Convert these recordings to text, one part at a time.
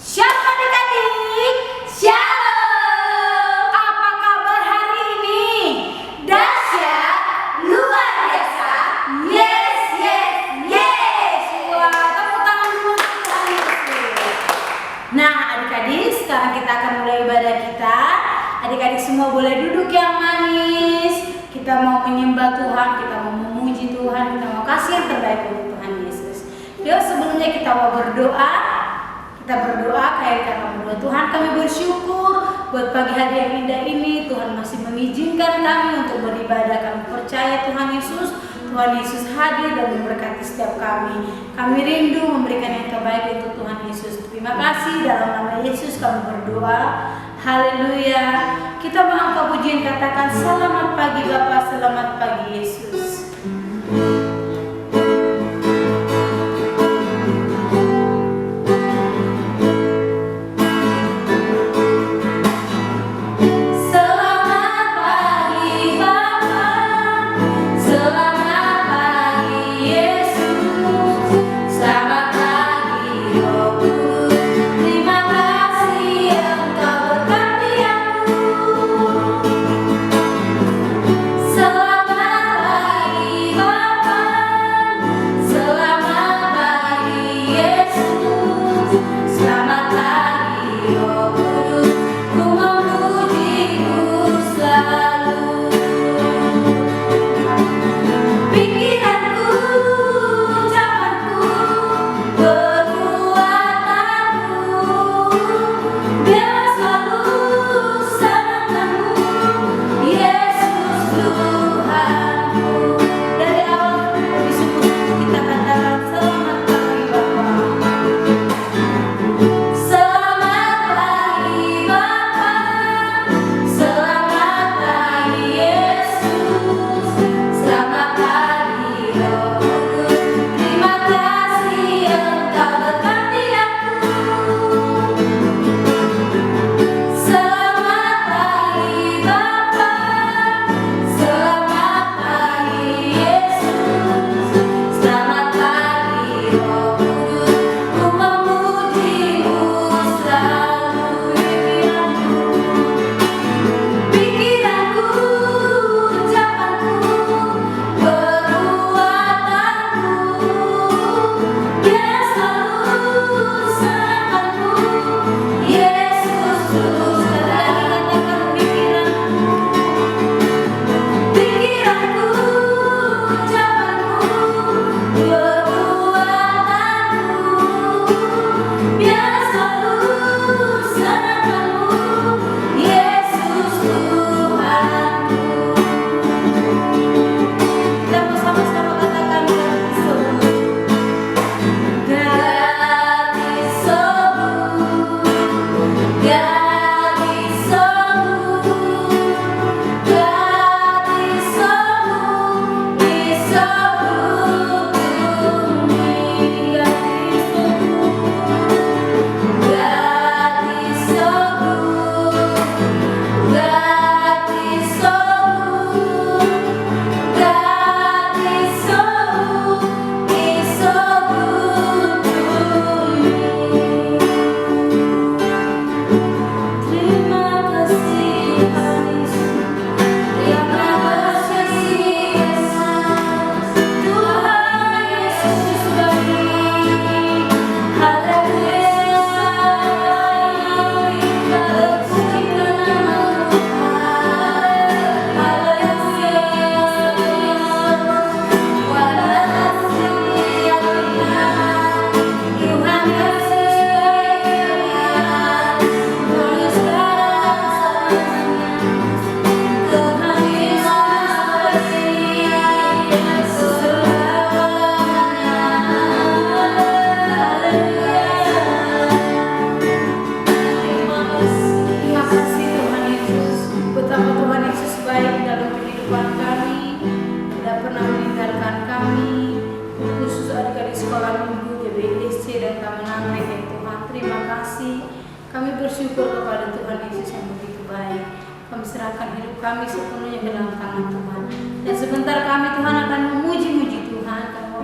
Shalom adik-adik, Shalom. Apa kabar hari ini? Dahsyat, luar biasa. Yes, yes, yes. Wah, tepuk tangan dulu untuk Tuhan Yesus. Nah, adik-adik, sekarang kita akan mulai ibadah kita. Adik-adik semua boleh duduk yang manis. Kita mau menyembah Tuhan, kita mau memuji Tuhan, kita mau kasih yang terbaik untuk Tuhan Yesus. Yuk, sebelumnya kita mau berdoa. Kita berdoa kayak kita berdoa, Tuhan kami bersyukur buat pagi hari yang indah ini. Tuhan masih mengizinkan kami untuk beribadah. Kami percaya Tuhan Yesus hadir dan memberkati setiap kami. Kami rindu memberikan yang terbaik untuk Tuhan Yesus. Terima kasih, dalam nama Yesus kami berdoa. Haleluya. Kita mengangkat pujian, katakan selamat pagi Bapa, selamat pagi Yesus.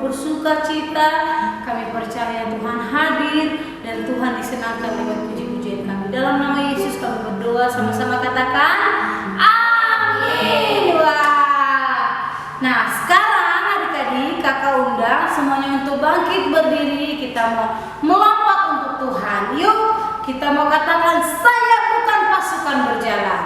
Bersuka cita, kami percaya Tuhan hadir dan Tuhan disenangkan lewat puji-pujian kami. Dalam nama Yesus kami berdoa, sama-sama katakan amin. Wah. Nah, sekarang adik-adik kakak undang semuanya untuk bangkit berdiri. Kita mau melompat untuk Tuhan. Yuk, kita mau katakan saya bukan pasukan berjalan.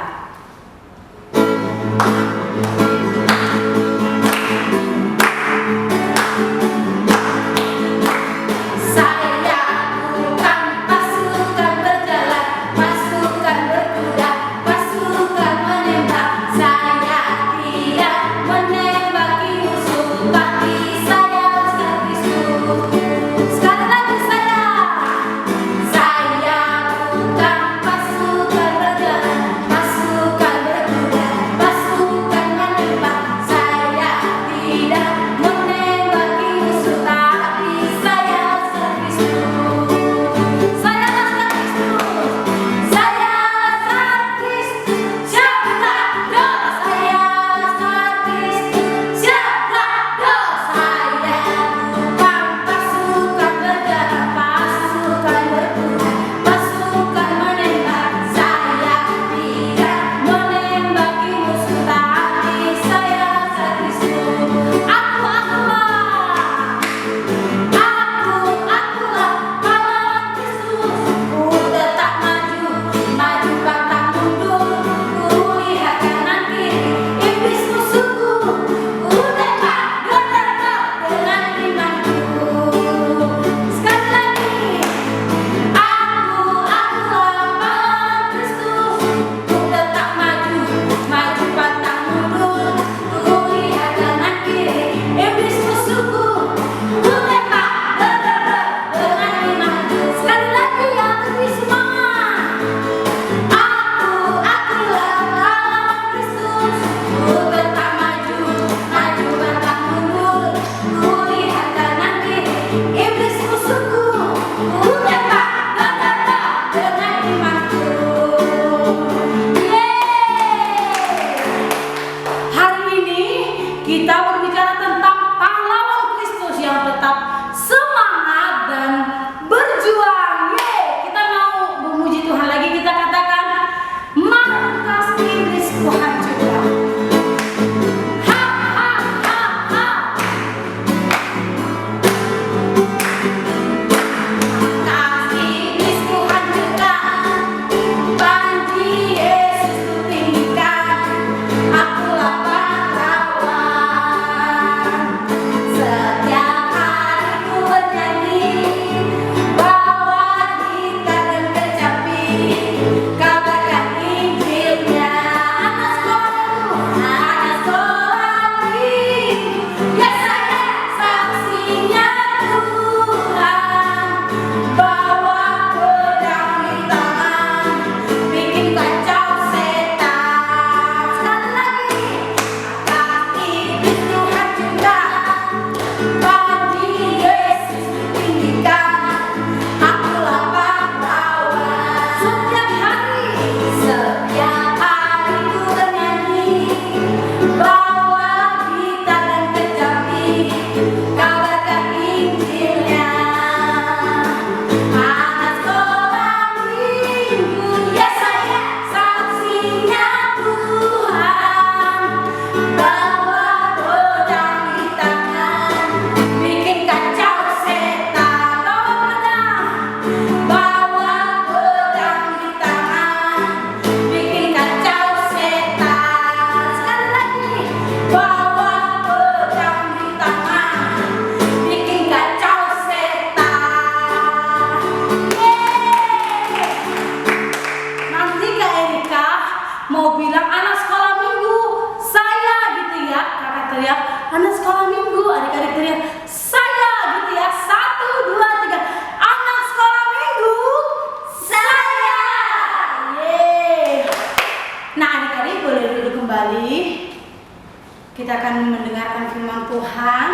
Kita akan mendengarkan firman Tuhan.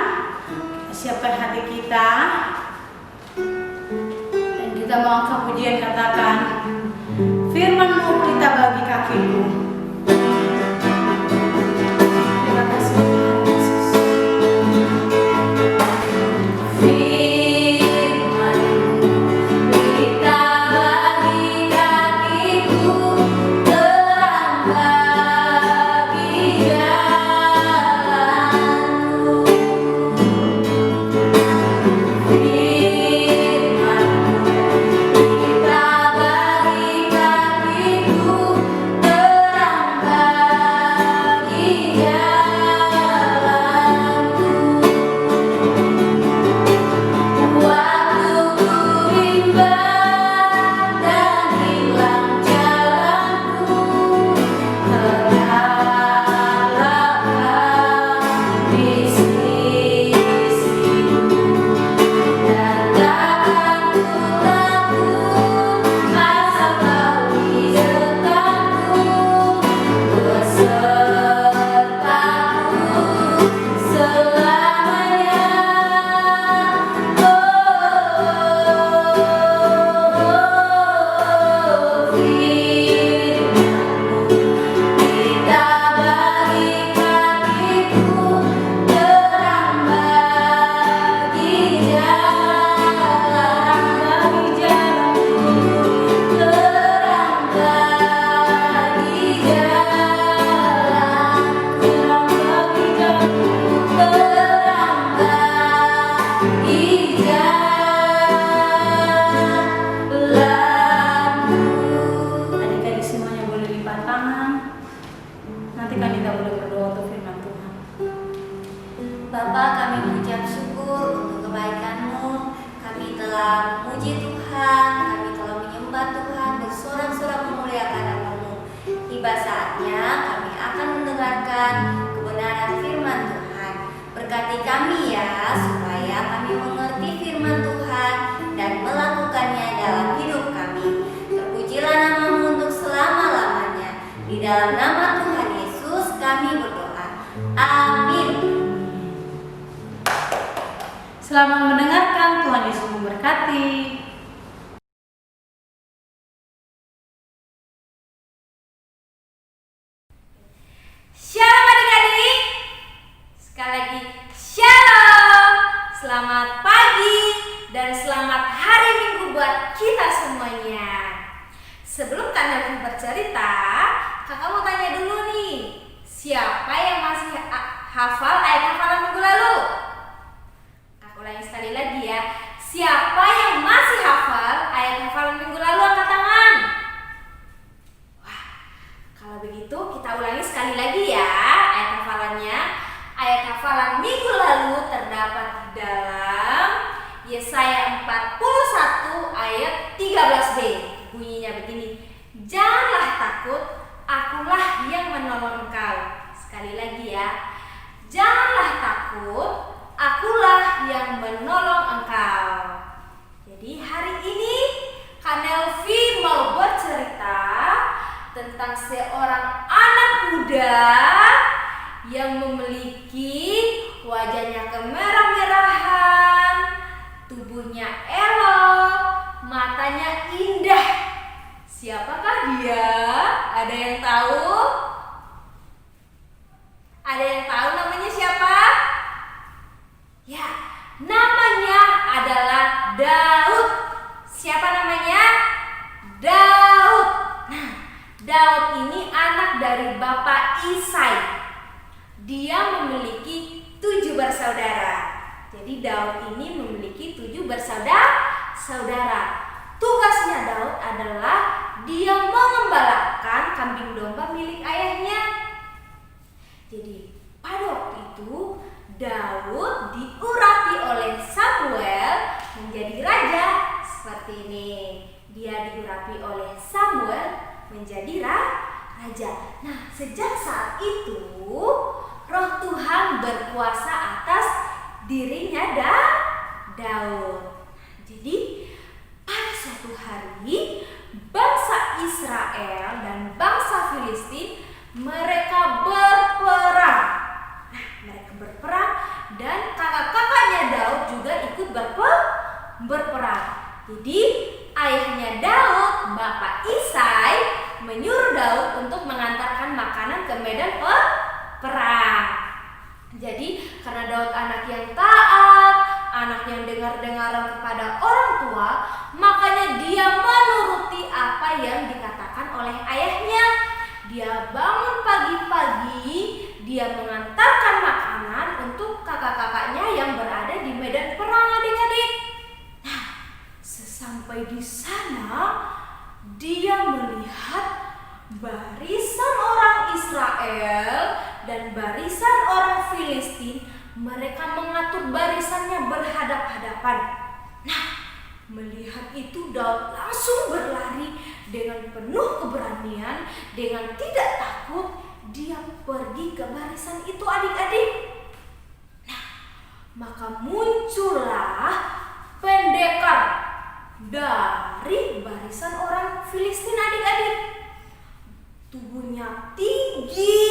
Siapkan hati kita dan kita mau angkat pujian, katakan firman-Mu pelita bagi kakiku. Terima kasih Tuhan Yesus. Firman-Mu telah memuji Tuhan, kami telah menyembah Tuhan dan sorak-sorak memuliakan nama-Mu. Tiba saatnya kami akan mendengarkan kebenaran firman Tuhan. Berkati kami ya, supaya kami mengerti firman Tuhan dan melakukannya dalam hidup kami. Terpujilah nama-Mu untuk selama-lamanya. Di dalam nama Tuhan Yesus kami berdoa. Amin. Selamat mendengarkan, Tuhan Yesus memberkati. Shalom adik-adik. Sekali lagi shalom. Selamat pagi dan selamat hari Minggu buat kita semuanya. Sebelum Kak Nelvin bercerita, kakak mau tanya dulu nih, siapa yang masih hafal ayat hafalan minggu lalu? Aku ulangi sekali lagi ya. Siapa yang masih hafal ayat hafalan minggu lalu, angkat tangan. Wah, kalau begitu kita ulangi sekali lagi ya ayat hafalannya. Ayat hafalan minggu lalu terdapat di dalam Yesaya 41 ayat 13b. Bunyinya begini, janganlah takut, akulah yang menolong engkau. Sekali lagi ya, janganlah takut, akulah yang menolong engkau. Jadi hari ini Kak Nelvi mau bercerita tentang seorang anak muda yang memiliki wajahnya kemerah-merahan, tubuhnya elok, matanya indah. Siapakah dia? Ada yang tahu? Ada yang tahu namanya siapa? Ya, namanya adalah Daud. Siapa namanya? Daud. Nah, Daud ini anak dari Bapak Isai. Dia memiliki 7 bersaudara. Jadi Daud ini memiliki 7 bersaudara. Tugasnya Daud adalah dia mengembalakan kambing domba milik ayahnya. Jadi pada waktu itu Daud diurapi oleh Samuel menjadi raja. Seperti ini, dia diurapi oleh Samuel menjadi raja. Nah, sejak saat itu Roh Tuhan berkuasa atas dirinya Daud. Jadi pada suatu hari bangsa Israel dan bangsa Filistin mereka berperang. Nah, mereka berperang dan kakak-kakaknya Daud juga ikut berperang. Jadi ayahnya Daud, Bapak Isai, menyuruh Daud untuk mengantarkan makanan ke medan perang. Jadi karena Daud anak yang taat, anak yang dengar-dengaran kepada orang tua, makanya dia menuruti apa yang dikatakan oleh ayahnya. Dia bangun pagi-pagi, dia mengantarkan makanan untuk kakak-kakaknya yang berada di medan perang, adik-adik. Nah, sesampai di sana, dia melihat barisan orang Israel dan barisan orang Filistin. Mereka mengatur barisannya berhadap-hadapan. Nah, melihat itu Daud langsung berlari dengan penuh keberanian, dengan tidak takut. Dia pergi ke barisan itu, adik-adik. Nah, maka muncullah pendekar dari barisan orang Filistin, adik-adik. Tubuhnya tinggi,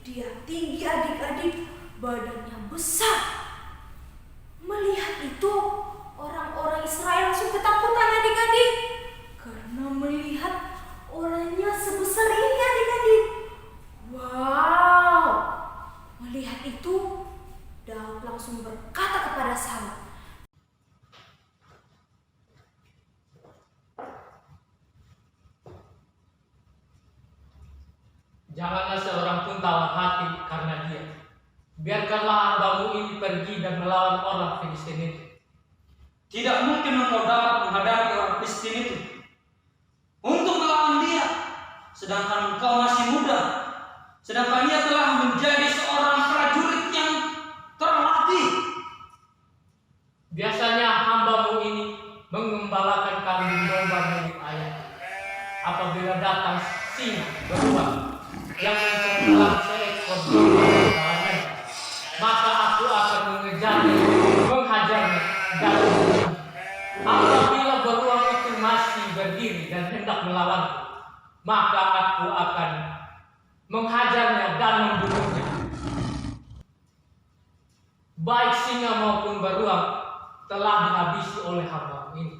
dia tinggi, adik-adik, badannya besar. Melihat itu orang-orang Israel langsung ketakutan, adik-adik, karena melihat orangnya sebesar ini, adik-adik. Wow, melihat itu Daud langsung berkata kepada Saul, janganlah seorang pun tawar hati karena dia. Biarkanlah hambamu ini pergi dan melawan orang Filistin itu. Tidak mungkin engkau dapat menghadapi orang Filistin itu untuk melawan dia, sedangkan engkau masih muda, sedangkan ia telah menjadi seorang prajurit yang terlatih. Biasanya hambamu ini mengembalakan kambing domba milik ayah. Apabila datang singa beruang yang mencengkeram seekor domba di kalangan, maka aku akan mengejarnya, menghajarnya dan membunuhnya. Apabila beruang itu masih berdiri dan hendak melawanku, maka aku akan menghajarnya dan membunuhnya. Baik singa maupun beruang telah dihabisi oleh hamba ini.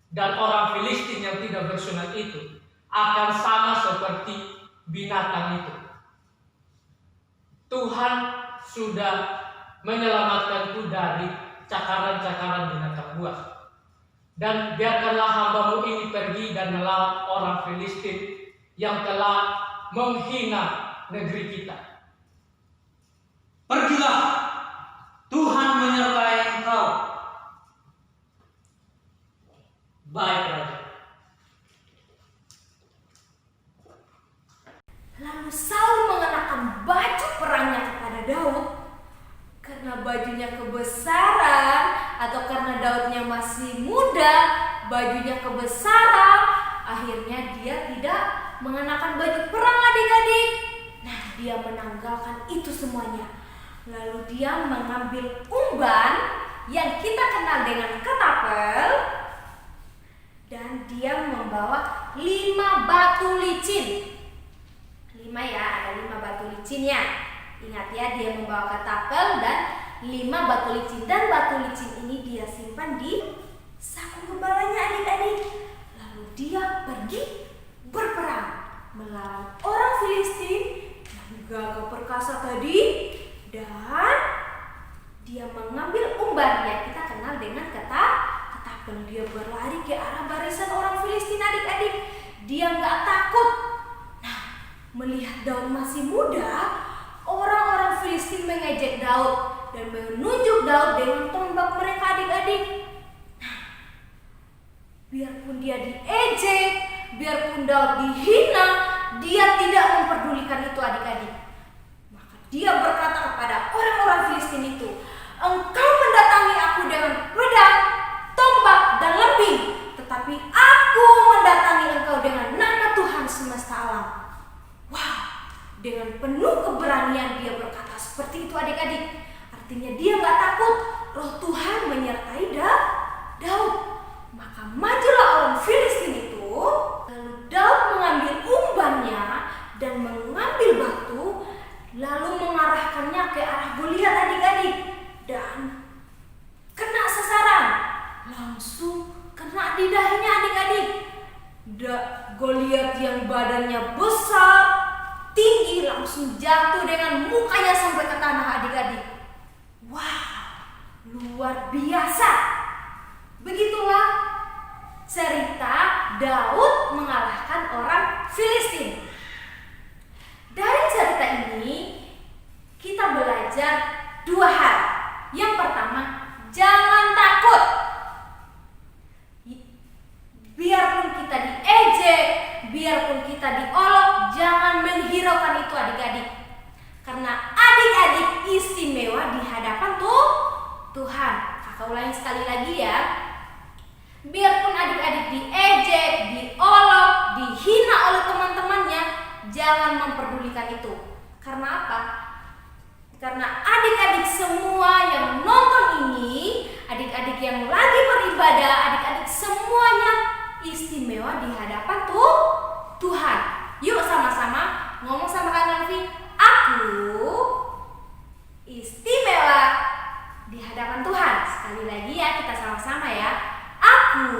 Dan orang Filistin yang tidak bersunat itu akan sama seperti binatang itu. Tuhan sudah menyelamatkanku dari cakaran-cakaran binatang buas. Dan biarkanlah hambamu ini pergi dan melawan orang Filistin yang telah menghina negeri kita. Pergilah, Tuhan menyertai engkau. Baik, Raja. Lalu Saul mengenakan baju perangnya kepada Daud. Karena bajunya kebesaran atau karena Daudnya masih muda, bajunya kebesaran, akhirnya dia tidak mengenakan baju perang adik-adik. Nah, dia menanggalkan itu semuanya. Lalu dia mengambil umban yang kita kenal dengan ketapel, dan dia membawa 5 batu licin. 5 ya, ada 5 batu licinnya. Ingat ya, dia membawa ketapel dan 5 batu licin. Dan batu licin ini dia simpan di saku gembalanya adik-adik. Lalu dia pergi berperang melawan orang Filistin yang gagah perkasa tadi. Dan dia mengambil umban yang kita kenal dengan ketapel. Dia berlari ke arah barisan orang Filistin adik-adik. Dia nggak takut. Nah, melihat Daud masih muda, orang-orang Filistin mengejek Daud dan menunjuk Daud dengan tombak mereka adik-adik. Nah, biarpun dia diejek, biarpun Daud dihina, dia tidak memperdulikan itu adik-adik. Maka dia berkata kepada orang-orang Filistin itu, "Engkau mendatangi aku dengan pedang, tombak, dan lembing, tetapi aku mendatangi engkau dengan nama Tuhan semesta alam." Wow, dengan penuh keberanian dia berkata seperti itu adik-adik. Artinya dia gak takut, roh Tuhan menyertai Daud. Maka majulah orang Filistin itu. Lalu Daud mengambil umbannya dan mengambil batu, lalu mengarahkannya ke arah Goliat adik-adik. Dan kena sasaran, langsung kena di dahinya adik-adik. Goliat yang badannya besar, tinggi, langsung jatuh dengan mukanya sampai ke tanah adik-adik. Wah, luar biasa. Begitulah cerita Daud mengalahkan orang Filistin. Dari cerita ini kita belajar 2 hal. Yang pertama, jangan takut. Biarpun kita diejek, biarpun kita diolok, jangan menghiraukan itu adik-adik. Karena adik-adik istimewa di hadapan Tuhan. Kakak ulangi sekali lagi ya. Biarpun adik-adik diejek, diolok, dihina oleh teman-temannya, jangan memperdulikan itu. Karena apa? Karena adik-adik semua yang nonton ini, adik-adik yang lagi beribadah, adik-adik semuanya istimewa di hadapan Tuhan. Yuk sama-sama ngomong sama Kak Nalvi, aku istimewa di hadapan Tuhan. Sekali lagi ya, kita sama-sama ya. Aku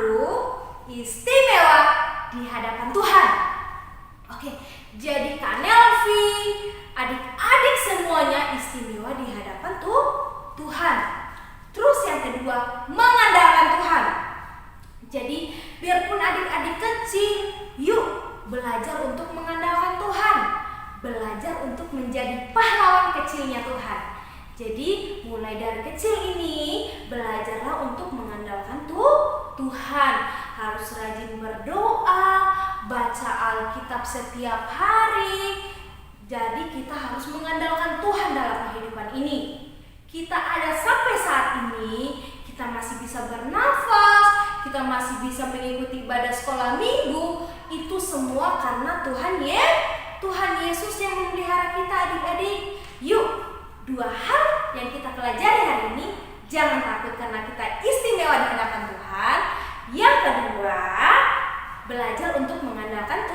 istimewa di hadapan Tuhan. Oke, jadi Kak Nelvi, adik-adik semuanya istimewa di hadapan Tuhan. Terus yang kedua, mengandalkan Tuhan. Jadi biarpun adik-adik kecil, yuk belajar untuk mengandalkan Tuhan. Belajar untuk menjadi pahlawan kecilnya Tuhan. Jadi mulai dari kecil ini belajarlah untuk mengandalkan Tuhan. Harus rajin berdoa, baca Alkitab setiap hari. Jadi kita harus mengandalkan Tuhan dalam kehidupan ini. Kita ada sampai saat ini, kita masih bisa bernafas, kita masih bisa mengikuti ibadah sekolah minggu, itu semua karena Tuhan Yesus yang memelihara kita adik-adik. Yuk, 2 hal yang kita pelajari hari ini. Jangan takut karena kita istimewa di hadapan Tuhan. Yang kedua, belajar untuk mengandalkan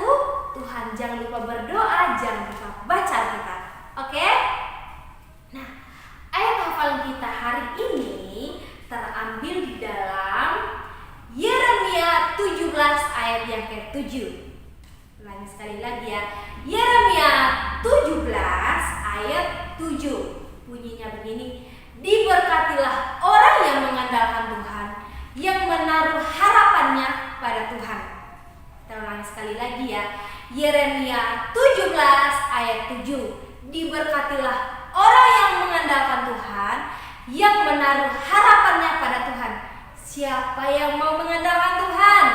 Tuhan. Jangan lupa berdoa, jangan lupa baca Alkitab. Oke? Nah, ayat hafalan kita hari ini terambil di dalam Yeremia 17 ayat yang ke-7. Ulangi sekali lagi ya. Yeremia 17 ayat 7. Bunyinya begini. Diberkatilah orang yang mengandalkan Tuhan, yang menaruh harapannya pada Tuhan. Kita ulangi sekali lagi ya. Yeremia 17 ayat 7. Diberkatilah orang yang mengandalkan Tuhan, yang menaruh harapannya pada Tuhan. Siapa yang mau mengandalkan Tuhan?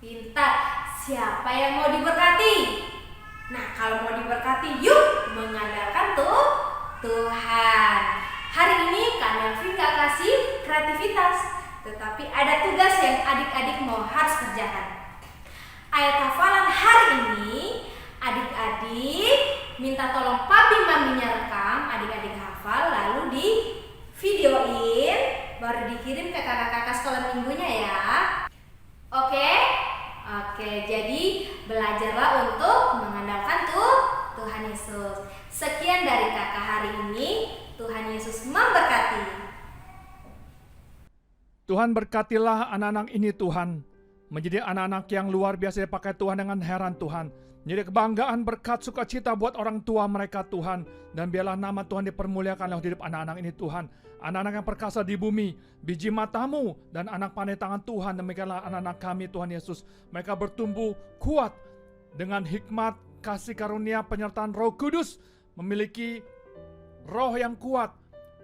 Pintar. Siapa yang mau diberkati? Nah, kalau mau diberkati, yuk mengandalkan Tuhan. Hari ini Kak Melvin gak kasih kreativitas, tetapi ada tugas yang adik-adik mau harus kerjakan. Ayat hafalan hari ini, adik-adik minta tolong papi maminya rekam, adik-adik hafal, lalu di videoin, baru dikirim ke kakak-kakak sekolah minggunya ya. Oke, jadi belajarlah untuk mengandalkan Tuhan Yesus. Sekian dari kakak hari ini. Tuhan Yesus memberkati. Tuhan berkatilah anak-anak ini Tuhan. Menjadi anak-anak yang luar biasa dipakai Tuhan dengan heran Tuhan. Menjadi kebanggaan, berkat, sukacita buat orang tua mereka Tuhan. Dan biarlah nama Tuhan dipermuliakan dalam hidup anak-anak ini Tuhan. Anak-anak yang perkasa di bumi, biji matamu dan anak pandai tangan Tuhan. Demikianlah anak-anak kami Tuhan Yesus. Mereka bertumbuh kuat dengan hikmat, kasih karunia, penyertaan Roh Kudus. Memiliki roh yang kuat,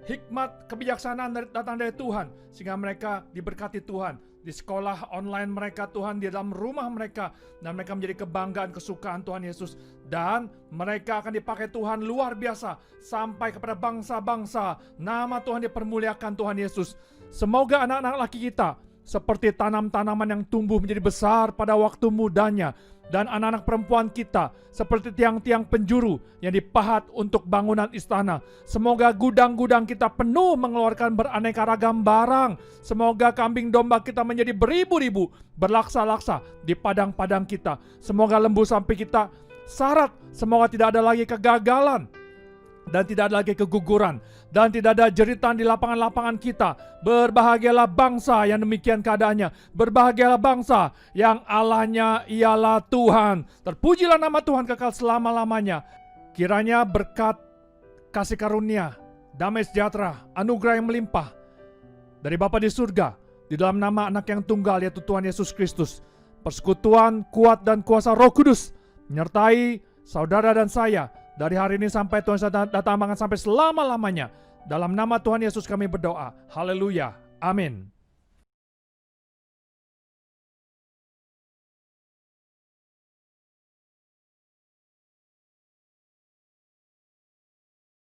hikmat, kebijaksanaan datang dari Tuhan. Sehingga mereka diberkati Tuhan. Di sekolah online mereka Tuhan, di dalam rumah mereka. Dan mereka menjadi kebanggaan, kesukaan Tuhan Yesus. Dan mereka akan dipakai Tuhan luar biasa. Sampai kepada bangsa-bangsa. Nama Tuhan dipermuliakan Tuhan Yesus. Semoga anak-anak laki kita seperti tanam-tanaman yang tumbuh menjadi besar pada waktu mudanya. Dan anak-anak perempuan kita seperti tiang-tiang penjuru yang dipahat untuk bangunan istana. Semoga gudang-gudang kita penuh mengeluarkan beraneka ragam barang. Semoga kambing domba kita menjadi beribu-ribu, berlaksa-laksa di padang-padang kita. Semoga lembu sapi kita syarat. Semoga tidak ada lagi kegagalan. Dan tidak ada lagi keguguran. Dan tidak ada jeritan di lapangan-lapangan kita. Berbahagialah bangsa yang demikian keadaannya. Berbahagialah bangsa yang Allahnya ialah Tuhan. Terpujilah nama Tuhan kekal selama-lamanya. Kiranya berkat, kasih karunia, damai sejahtera, anugerah yang melimpah dari Bapa di surga, di dalam nama anak yang tunggal yaitu Tuhan Yesus Kristus. Persekutuan kuat dan kuasa Roh Kudus menyertai saudara dan saya dari hari ini sampai Tuhan datang sampai selama-lamanya. Dalam nama Tuhan Yesus kami berdoa. Haleluya. Amin.